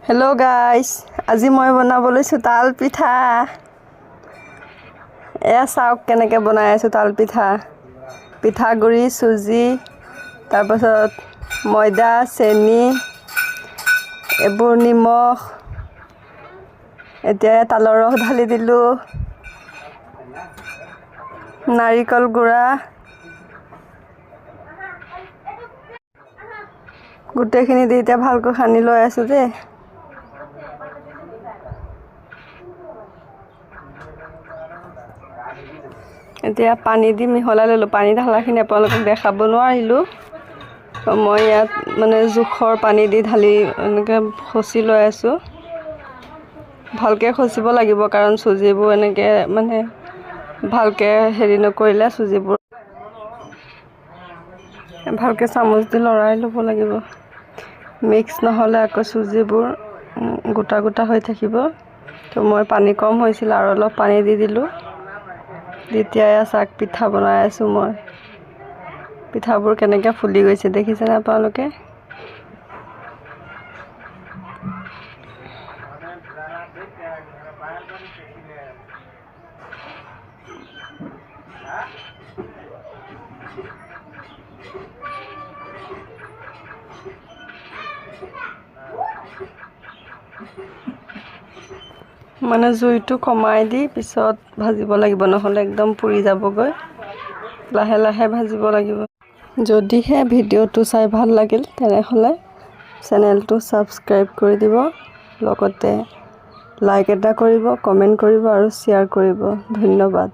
hello guys আজি মই বনাব লৈছো তাল পিঠা এয়া চাওক কেনেকৈ বনাই আছো তাল পিঠা পিঠাগুৰি সুজি তাৰ পাছত ময়দা চেনি এবোৰ নিমখ এতিয়া তালৰ ৰস ঢালি দিলো নাৰিকল গুড়া গোটেইখিনি দি এতিয়া ভালকৈ সানি লৈ আছো যে এতিয়া পানী দি মিহলাই ললো পানী ঢালাখিনি আপোনালোকক দেখাব নোৱাৰিলো মই ইয়াত মানে জোখৰ পানী দি ঢালি এনেকৈ খচি লৈ আছো ভালকৈ খচিব লাগিব কাৰণ সুজিবোৰ এনেকৈ মানে ভালকৈ হেৰি নকৰিলে সুজিবোৰ ভালকৈ চামুচ দি লৰাই ল'ব লাগিব মিক্স নহলে আকৌ সুজিবোৰ গোটা গোটা হৈ থাকিব তো মই পানী কম হৈছিল আৰু অলপ পানী দি দিলো এতিয়া চাক পিঠা বনাই আছো মই পিঠাবোৰ কেনেকৈ ফুলি গৈছে দেখিছে না আপোনালোকে মানে জুইটো কমাই দি পিছত ভাজিব লাগিব নহলে একদম পুৰি যাবগৈ লাহে লাহে ভাজিব লাগিব যদিহে ভিডিওটো চাই ভাল লাগিল তেনেহলে চেনেলটো সাবস্ক্ৰাইব কৰি দিব লগতে লাইক এটা কৰিব কমেন্ট কৰিব আৰু শেয়াৰ কৰিব ধন্যবাদ